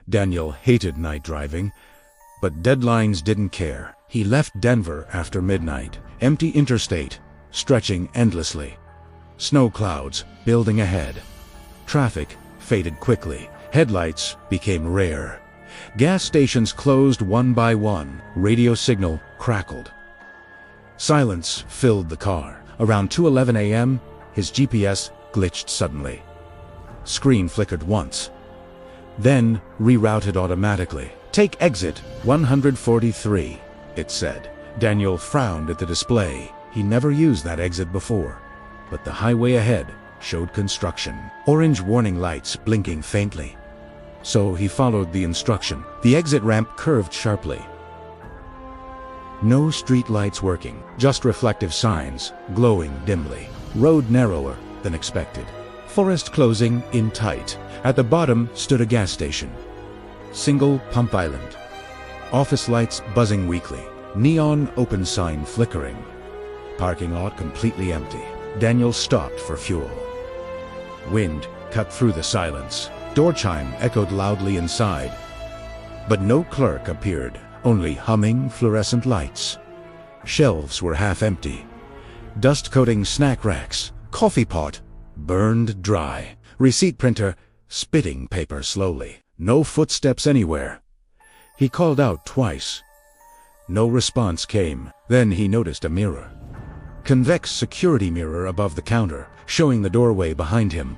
Daniel hated night driving, but deadlines didn't care. He left Denver after midnight. Empty interstate, stretching endlessly. Snow clouds building ahead. Traffic faded quickly. Headlights became rare. Gas stations closed one by one. Radio signal crackled. Silence filled the car. Around 2:11 a.m., his GPS glitched suddenly. Screen flickered once, then rerouted automatically. "Take exit 143, it said. Daniel frowned at the display. He never used that exit before. But the highway ahead showed construction. Orange warning lights blinking faintly. So he followed the instruction. The exit ramp curved sharply. No street lights working, just reflective signs, glowing dimly. Road narrower than expected. Forest closing in tight. At the bottom stood a gas station. Single pump island. Office lights buzzing weakly. Neon open sign flickering. Parking lot completely empty. Daniel stopped for fuel. Wind cut through the silence. Door chime echoed loudly inside. But no clerk appeared, only humming fluorescent lights. Shelves were half empty. Dust-coating snack racks, coffee pot, burned dry. Receipt printer spitting paper slowly. No footsteps anywhere. He called out twice. No response came. Then he noticed a mirror. Convex security mirror above the counter, showing the doorway behind him.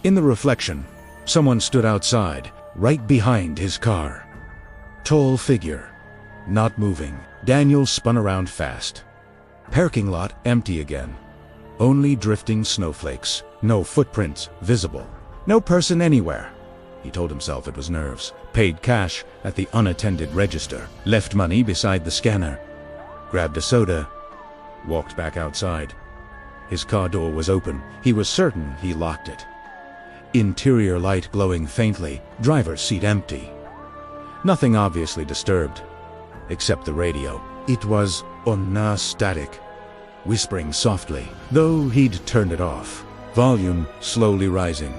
In the reflection, someone stood outside, right behind his car. Tall figure, not moving. Daniel spun around fast. Parking lot empty again. Only drifting snowflakes. No footprints visible. No person anywhere. He told himself it was nerves. Paid cash at the unattended register. Left money beside the scanner. Grabbed a soda. Walked back outside. His car door was open. He was certain he locked it. Interior light glowing faintly. Driver's seat empty. Nothing obviously disturbed, except the radio. It was on static, whispering softly, though he'd turned it off. Volume slowly rising.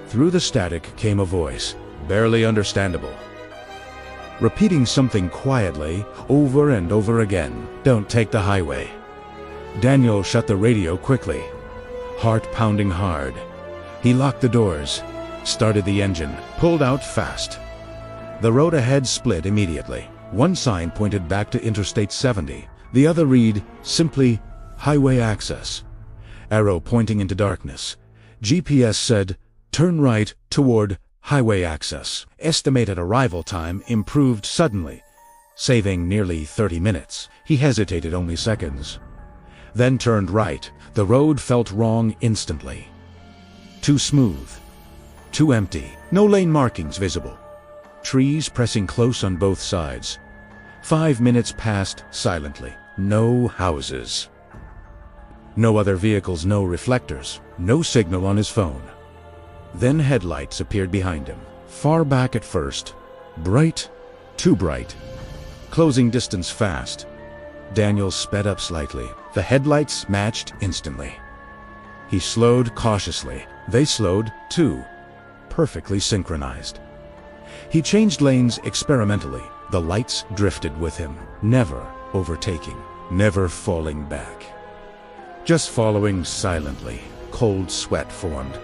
Through the static came a voice, barely understandable, repeating something quietly, over and over again. "Don't take the highway." Daniel shut the radio quickly, heart pounding hard. He locked the doors, started the engine, pulled out fast. The road ahead split immediately. One sign pointed back to Interstate 70. The other read simply, "Highway Access." Arrow pointing into darkness. GPS said, "Turn right toward Highway Access." Estimated arrival time improved suddenly, saving nearly 30 minutes. He hesitated only seconds. Then turned right. The road felt wrong instantly. Too smooth. Too empty. No lane markings visible. Trees pressing close on both sides. 5 minutes passed silently. No houses. No other vehicles, no reflectors, no signal on his phone. Then headlights appeared behind him. Far back at first. Bright, too bright. Closing distance fast. Daniel sped up slightly. The headlights matched instantly. He slowed cautiously. They slowed, too. Perfectly synchronized. He changed lanes experimentally. The lights drifted with him, never overtaking, never falling back. Just following silently. Cold sweat formed.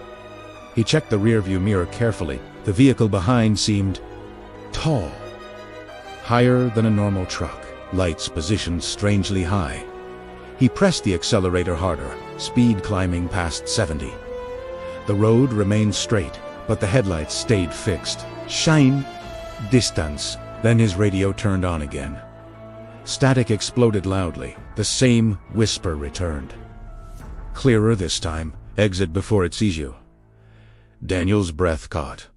He checked the rearview mirror carefully. The vehicle behind seemed tall, higher than a normal truck. Lights positioned strangely high. He pressed the accelerator harder, speed climbing past 70. The road remained straight, but the headlights stayed fixed. Shine, distance. Then his radio turned on again. Static exploded loudly. The same whisper returned. Clearer this time. Exit before it sees you. Daniel's breath caught.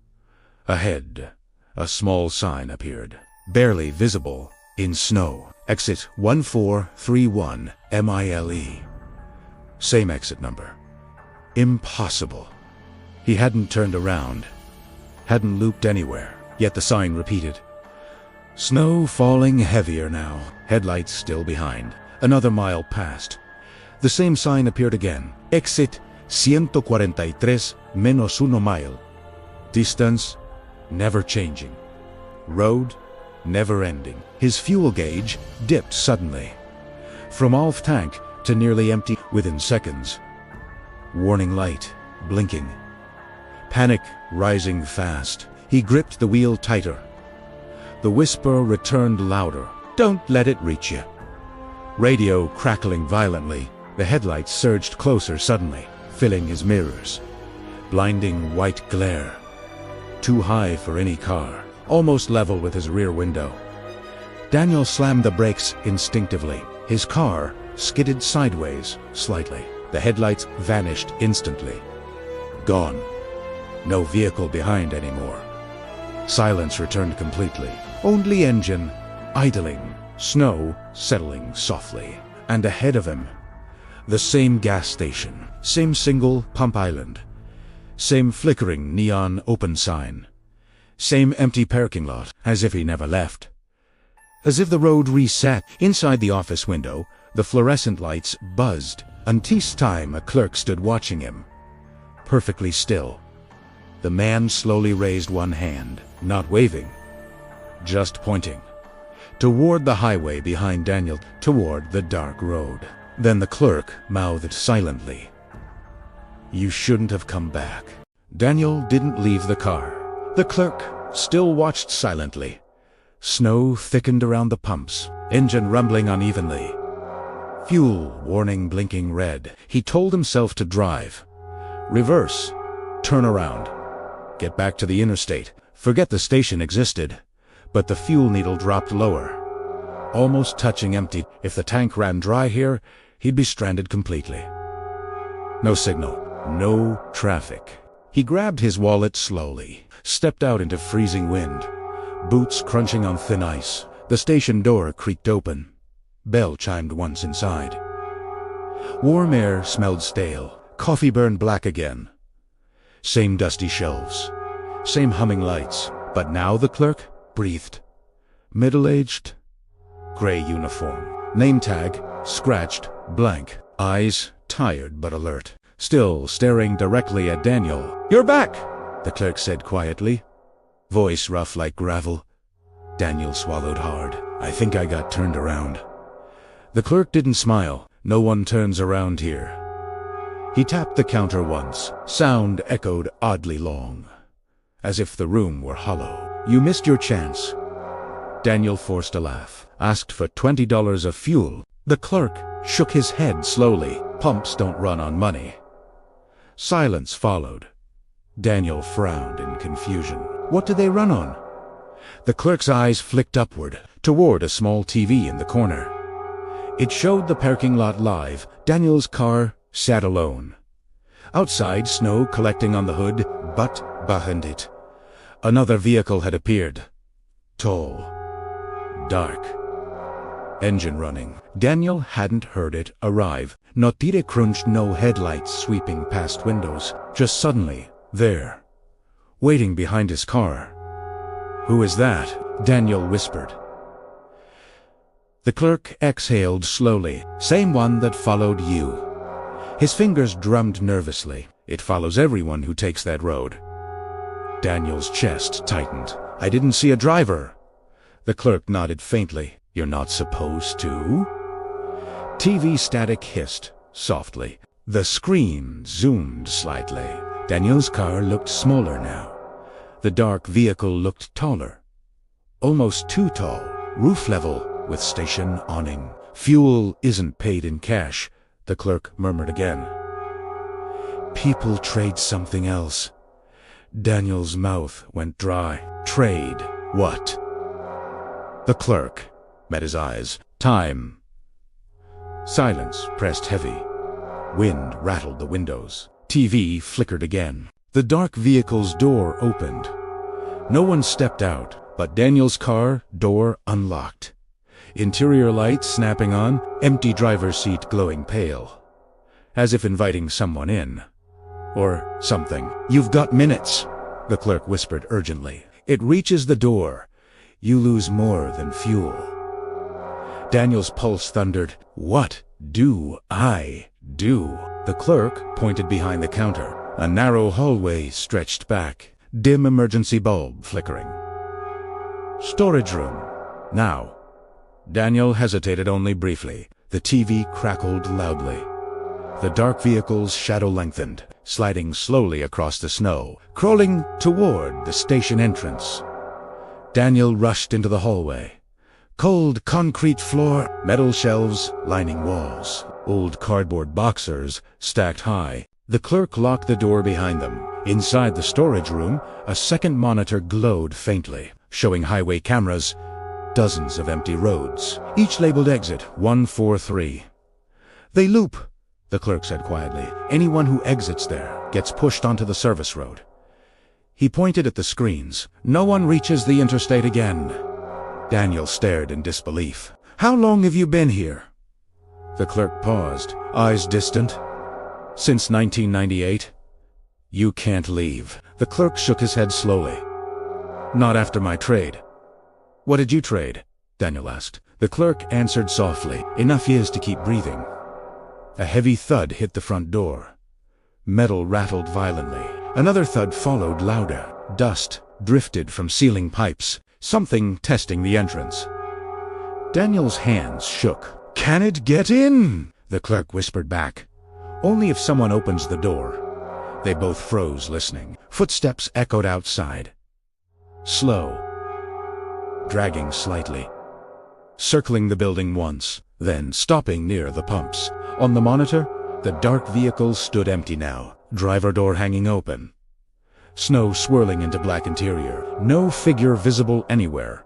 Ahead, a small sign appeared, barely visible in snow. Exit 1431 MILE. Same exit number. Impossible. He hadn't turned around, hadn't looped anywhere, yet the sign repeated. Snow falling heavier now, headlights still behind. Another mile passed. The same sign appeared again. Exit 143 menos 1 mile. Distance, never changing. Road, never ending. His fuel gauge dipped suddenly. From half tank to nearly empty within seconds. Warning light, blinking. Panic rising fast. He gripped the wheel tighter. The whisper returned louder. Don't let it reach you. Radio crackling violently. The headlights surged closer suddenly, filling his mirrors. Blinding white glare. Too high for any car, almost level with his rear window. Daniel slammed the brakes instinctively. His car skidded sideways, slightly. The headlights vanished instantly. Gone. No vehicle behind anymore. Silence returned completely. Only engine, idling, snow settling softly. And ahead of him, the same gas station, same single pump island, same flickering neon open sign, same empty parking lot, as if he never left. As if the road reset. Inside the office window, the fluorescent lights buzzed. Until time a clerk stood watching him. Perfectly still. The man slowly raised one hand, not waving, just pointing. Toward the highway behind Daniel, toward the dark road. Then the clerk mouthed silently, "You shouldn't have come back." Daniel didn't leave the car. The clerk still watched silently. Snow thickened around the pumps, engine rumbling unevenly. Fuel warning blinking red. He told himself to drive. Reverse. Turn around. Get back to the interstate. Forget the station existed. But the fuel needle dropped lower. Almost touching empty. If the tank ran dry here, he'd be stranded completely. No signal. No traffic. He grabbed his wallet slowly, stepped out into freezing wind. Boots crunching on thin ice. The station door creaked open. Bell chimed once inside. Warm air smelled stale. Coffee burned black again. Same dusty shelves. Same humming lights. But now the clerk breathed. Middle-aged. Gray uniform. Name tag, scratched, blank. Eyes, tired but alert. Still staring directly at Daniel. "You're back," the clerk said quietly. Voice rough like gravel. Daniel swallowed hard. "I think I got turned around." The clerk didn't smile. No one turns around here. He tapped the counter once. Sound echoed oddly long, as if the room were hollow. "You missed your chance." Daniel forced a laugh. Asked for $20 of fuel. The clerk shook his head slowly. Pumps don't run on money. Silence followed. Daniel frowned in confusion. What do they run on? The clerk's eyes flicked upward, toward a small TV in the corner. It showed the parking lot live. Daniel's car sat alone. Outside, snow collecting on the hood, but behind it, another vehicle had appeared. Tall. Dark. Engine running. Daniel hadn't heard it arrive. Notire crunched, no headlights sweeping past windows. Just suddenly, there, waiting behind his car. "Who is that?" Daniel whispered. The clerk exhaled slowly. "Same one that followed you." His fingers drummed nervously. "It follows everyone who takes that road." Daniel's chest tightened. "I didn't see a driver." The clerk nodded faintly. "You're not supposed to?" TV static hissed softly. The screen zoomed slightly. Daniel's car looked smaller now. The dark vehicle looked taller. Almost too tall. Roof level with station awning. "Fuel isn't paid in cash," the clerk murmured again. "People trade something else." Daniel's mouth went dry. "Trade what?" The clerk met his eyes. "Time." Silence pressed heavy. Wind rattled the windows. TV flickered again. The dark vehicle's door opened. No one stepped out, but Daniel's car door unlocked. Interior lights snapping on, empty driver's seat glowing pale, as if inviting someone in. Or something. "You've got minutes," the clerk whispered urgently. "It reaches the door. You lose more than fuel." Daniel's pulse thundered. "What do I do?" The clerk pointed behind the counter. A narrow hallway stretched back. dim emergency bulb flickering. Storage room. Now. Daniel hesitated only briefly. The TV crackled loudly. The dark vehicle's shadow lengthened, sliding slowly across the snow, crawling toward the station entrance. Daniel rushed into the hallway. Cold concrete floor, metal shelves lining walls, old cardboard boxers stacked high. The clerk locked the door behind them. Inside the storage room, a second monitor glowed faintly, showing highway cameras, dozens of empty roads, each labeled exit 143. They loop, the clerk said quietly. Anyone who exits there gets pushed onto the service road. He pointed at the screens. No one reaches the interstate again. Daniel stared in disbelief. How long have you been here? The clerk paused, eyes distant. Since 1998. You can't leave. The clerk shook his head slowly. Not after my trade. What did you trade? Daniel asked. The clerk answered softly, enough years to keep breathing. A heavy thud hit the front door. Metal rattled violently. Another thud followed, louder. Dust drifted from ceiling pipes, something testing the entrance. Daniel's hands shook. Can it get in? The clerk whispered back. Only if someone opens the door. They both froze, listening. Footsteps echoed outside. Slow. Dragging slightly. Circling the building once, then stopping near the pumps. On the monitor, the dark vehicle stood empty now, driver door hanging open. Snow swirling into black interior, no figure visible anywhere.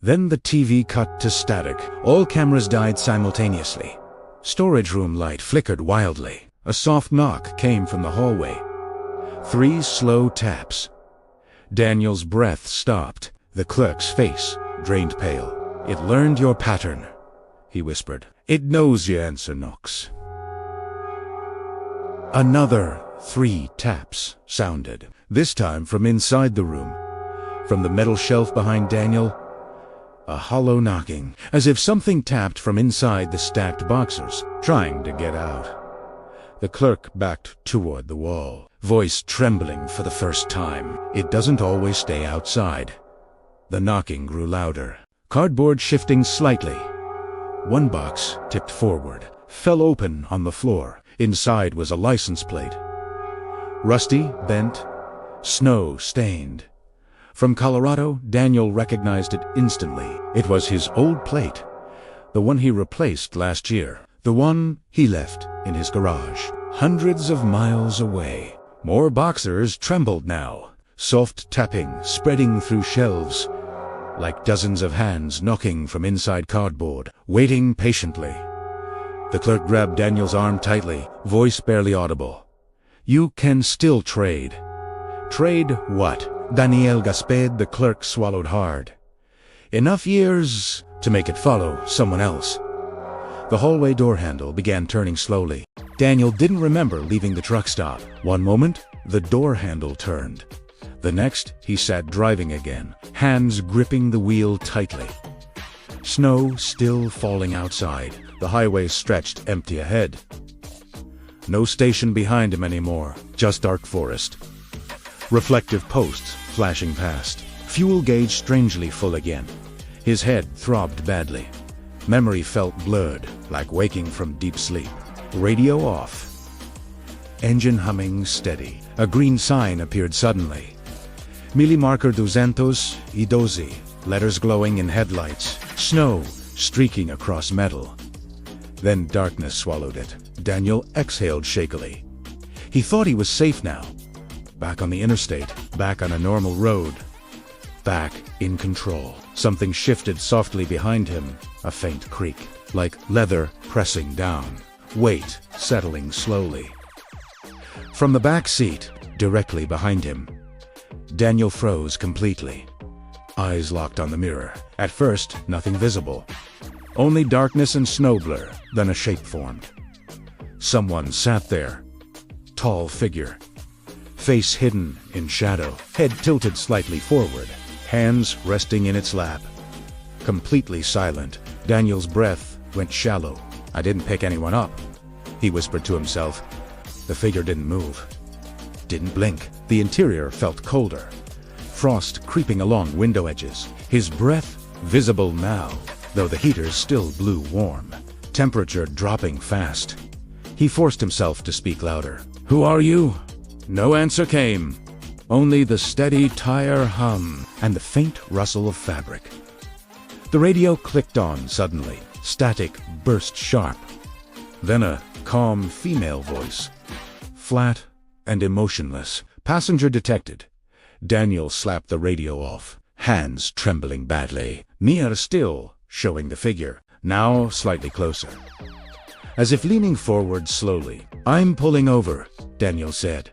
Then the TV cut to static. All cameras died simultaneously. Storage room light flickered wildly. A soft knock came from the hallway. 3 slow taps. Daniel's breath stopped. The clerk's face drained pale. It learned your pattern, he whispered. It knows your answer knocks. Another 3 taps sounded, this time from inside the room. From the metal shelf behind Daniel, a hollow knocking, as if something tapped from inside the stacked boxers, trying to get out. The clerk backed toward the wall, voice trembling for the first time. It doesn't always stay outside. The knocking grew louder, cardboard shifting slightly. One box tipped forward, fell open on the floor. Inside was a license plate. Rusty, bent, snow-stained. From Colorado, Daniel recognized it instantly. It was his old plate, the one he replaced last year, the one he left in his garage, hundreds of miles away. More boxers trembled now, soft tapping spreading through shelves, like dozens of hands knocking from inside cardboard, waiting patiently. The clerk grabbed Daniel's arm tightly, voice barely audible. You can still trade. Trade what? Daniel Gasped, the clerk swallowed hard. Enough years to make it follow someone else. The hallway door handle began turning slowly. Daniel didn't remember leaving the truck stop. One moment, the door handle turned. The next, he sat driving again, hands gripping the wheel tightly. Snow still falling outside. The highway stretched empty ahead. No station behind him anymore, just dark forest. Reflective posts flashing past. Fuel gauge strangely full again. His head throbbed badly. Memory felt blurred, like waking from deep sleep. Radio off. Engine humming steady. A green sign appeared suddenly. Mili marker 212, letters glowing in headlights. Snow streaking across metal. Then darkness swallowed it. Daniel exhaled shakily. He thought he was safe now. Back on the interstate, back on a normal road. Back in control. Something shifted softly behind him, a faint creak, like leather pressing down. Weight settling slowly. From the back seat, directly behind him, Daniel froze completely. Eyes locked on the mirror. At first, nothing visible. Only darkness and snow blur, then a shape formed. Someone sat there. Tall figure. Face hidden in shadow, head tilted slightly forward, hands resting in its lap. Completely silent, Daniel's breath went shallow. I didn't pick anyone up, he whispered to himself. The figure didn't move. didn't blink. The interior felt colder. Frost creeping along window edges. His breath visible now, though the heaters still blew warm. Temperature dropping fast. He forced himself to speak louder. "Who are you?" No answer came. Only the steady tire hum and the faint rustle of fabric. The radio clicked on suddenly. Static burst sharp. Then a calm female voice. Flat and emotionless. Passenger detected. Daniel slapped the radio off, hands trembling badly. Near still, showing the figure, now slightly closer. As if leaning forward slowly. "I'm pulling over," Daniel said.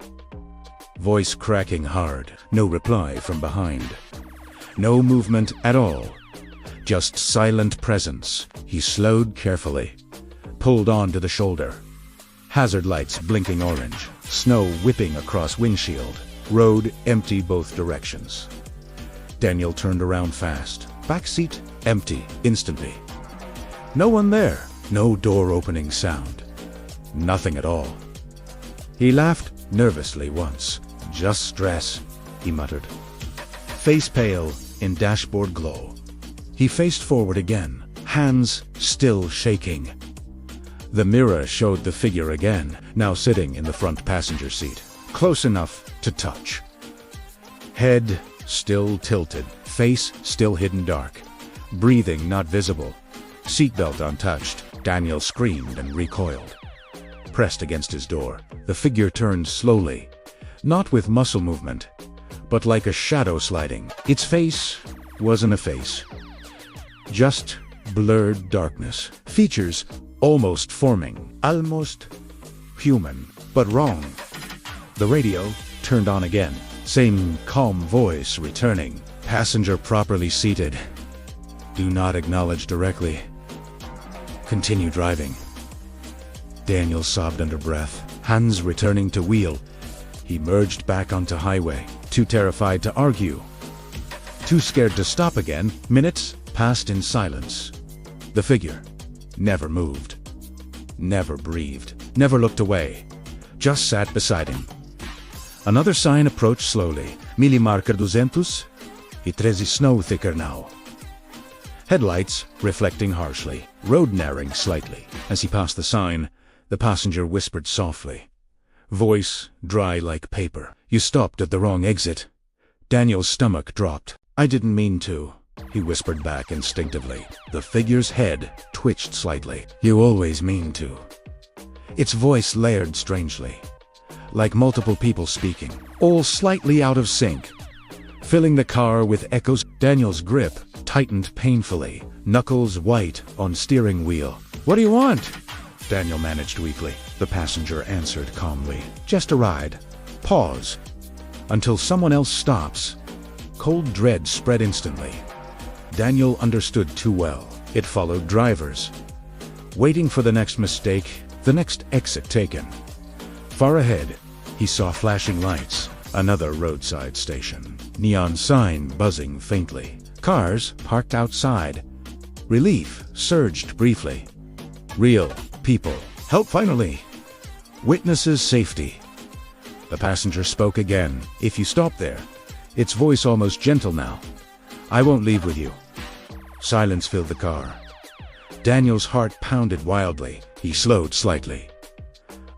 Voice cracking hard. No reply from behind. No movement at all. Just silent presence. He slowed carefully. Pulled on to the shoulder. Hazard lights blinking orange. Snow whipping across windshield. Road empty both directions. Daniel turned around fast. Back seat empty instantly. No one there. No door opening sound. Nothing at all. He laughed nervously once. "Just stress," he muttered. Face pale in dashboard glow. He faced forward again, hands still shaking. The mirror showed the figure again, now sitting in the front passenger seat, close enough to touch. Head still tilted, face still hidden dark, breathing not visible, seatbelt untouched. Daniel screamed and recoiled. Pressed against his door, the figure turned slowly, not with muscle movement, but like a shadow sliding. Its face wasn't a face. Just blurred darkness. Features almost forming. Almost human, but wrong. The radio turned on again. Same calm voice returning. "Passenger properly seated. Do not acknowledge directly. Continue driving." Daniel sobbed under breath, hands returning to wheel. He merged back onto highway, too terrified to argue. Too scared to stop again. Minutes passed in silence. The figure never moved, never breathed, never looked away, just sat beside him. Another sign approached slowly. Mili marker 213 snow thicker now. Headlights reflecting harshly, road narrowing slightly. As he passed the sign, the passenger whispered softly. Voice dry like paper. "You stopped at the wrong exit." Daniel's stomach dropped. "I didn't mean to," he whispered back instinctively. The figure's head twitched slightly. "You always mean to." Its voice layered strangely, like multiple people speaking, all slightly out of sync, filling the car with echoes. Daniel's grip tightened painfully, knuckles white on steering wheel. "What do you want?" Daniel managed weakly. The passenger answered calmly. "Just a ride." Pause. Until someone else stops. Cold dread spread instantly. Daniel understood too well. It followed drivers, waiting for the next mistake, the next exit taken. Far ahead, he saw flashing lights. Another roadside station. Neon sign buzzing faintly. Cars parked outside. Relief surged briefly. Real people. Help finally. Witnesses' safety. The passenger spoke again. "If you stop there," its voice almost gentle now, "I won't leave with you." Silence filled the car. Daniel's heart pounded wildly. He slowed slightly.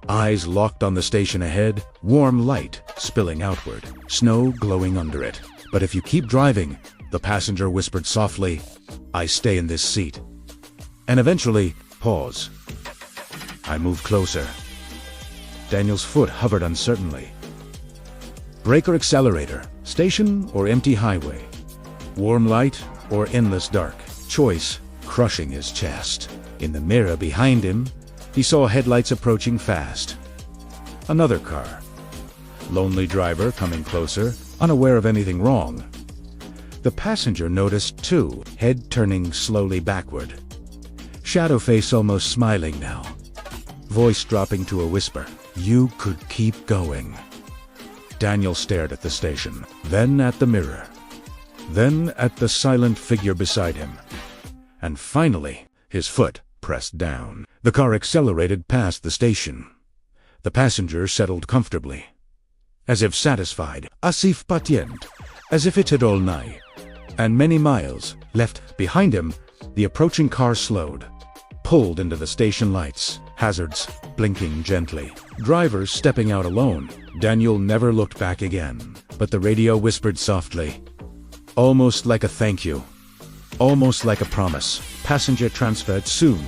Eyes locked on the station ahead, warm light spilling outward, snow glowing under it. "But if you keep driving," the passenger whispered softly, "I stay in this seat." And eventually, pause. I moved closer. Daniel's foot hovered uncertainly. Brake or accelerator, station or empty highway, warm light or endless dark. Choice crushing his chest. In the mirror behind him, he saw headlights approaching fast. Another car. Lonely driver coming closer, unaware of anything wrong. The passenger noticed too, head turning slowly backward. Shadow face almost smiling now. Voice dropping to a whisper. "You could keep going." Daniel stared at the station, then at the mirror, then at the silent figure beside him. And finally, his foot pressed down. The car accelerated past the station. The passenger settled comfortably. as if satisfied, asif patient, as if it had all night. And many miles left behind him, the approaching car slowed, pulled into the station lights, hazards blinking gently, drivers stepping out alone. Daniel never looked back again, but the radio whispered softly, almost like a thank you, almost like a promise, passenger transferred soon.